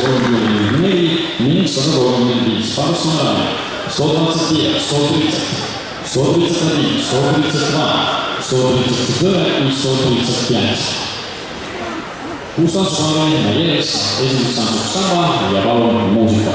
134 ning 135. Parasmane 125, 130, 131, 132, 134 i 135. Kustansusmaale Mägeles esimeseks tansuks samba ja palun muusika.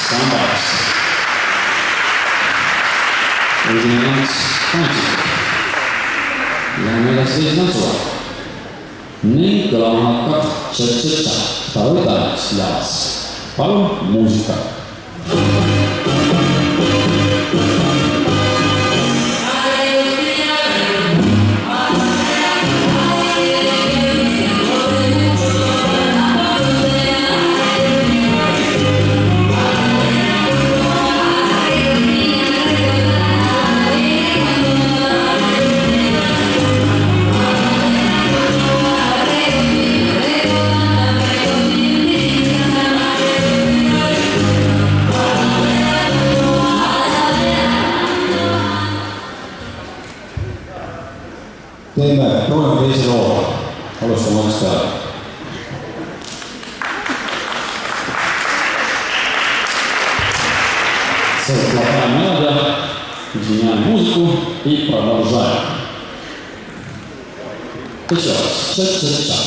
Sambaks. Esimene tantsik. Läheme edasi teise tantsuga. Ning kõlama hakkab tšetšetša, ta võtaks jaas. Palun muusika. Proovime teise loo. Alustame otsast peale. Seda плохая мелодия, изменяем музыку и продолжаем. Еще раз. Ча-ча-ча.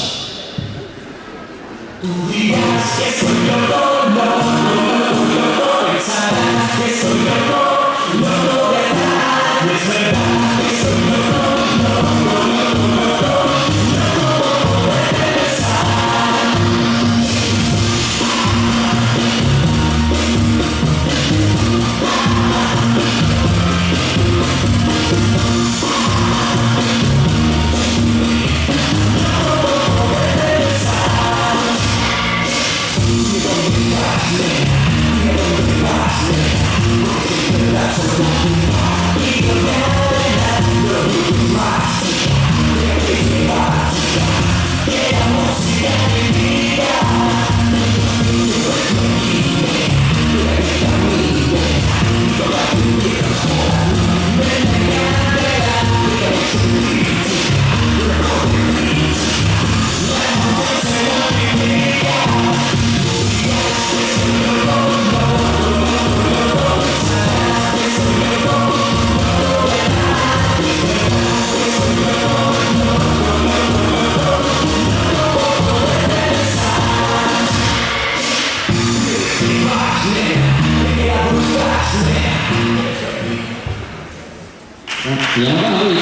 Ja täna olid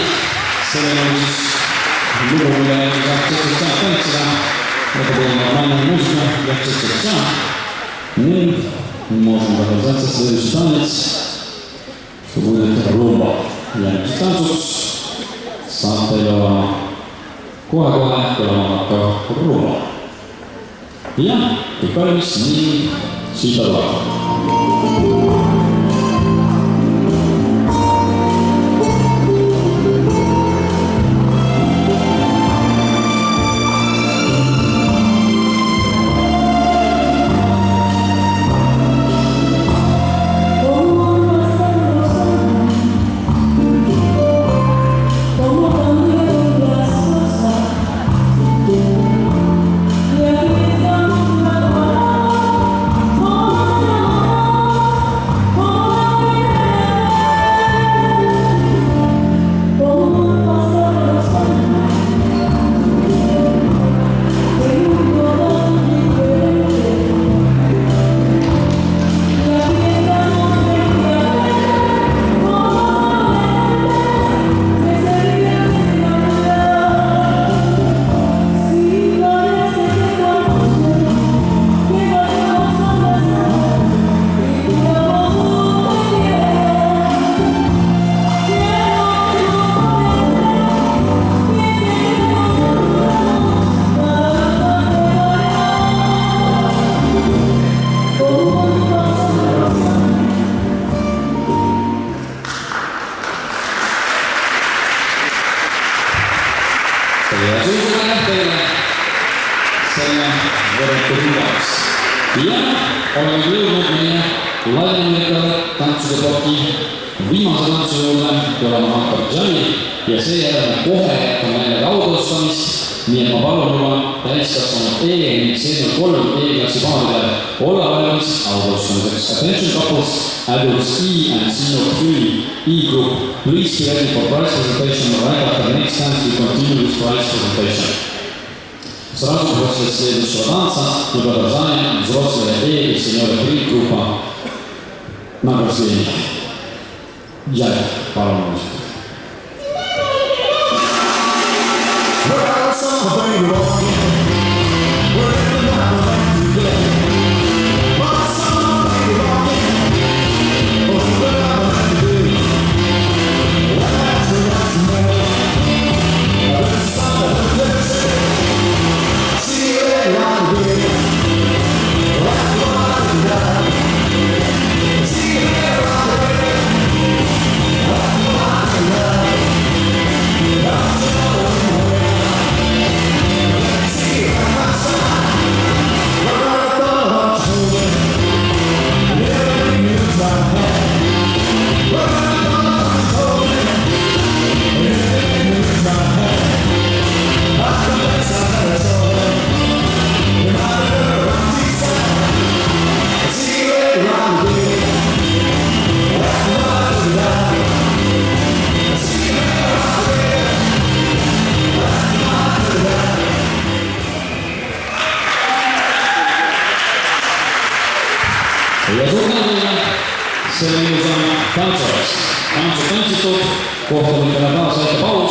sellele lugu, mille saab tšetšetšaa tantsida, lõpetada normaalne muusika ja tšetšetšaa ning можем продолжаться следующий танец, что будет румба. Järgmiseks tantsuks saab teil olema kohe-kohe kõlama hakkav rumba. Ja kõik valmis ning siit tuleb. meie laiemõõdikale tantsude ploki viimase tantsu juurde tulema hakkab Gianni ja seejärel kohe jätkame jälle raudostamist, nii et ma palun juba täiskasvanud E ning senior 3 E-klassi paaridel olla valmis raudostamiseks. Attention couples, adults E and senior 3 E group, please be ready for prize presentation right after the next dance we continue with prize presentation. Сразу после следующего танца мы продолжаем взрослые E и senior 3 группа награждений. Gianni, пару минут. Ja suur tänu teile selle ilusa tantsu eest. Tantsu tantsitud, kohtunikele taas väike paus.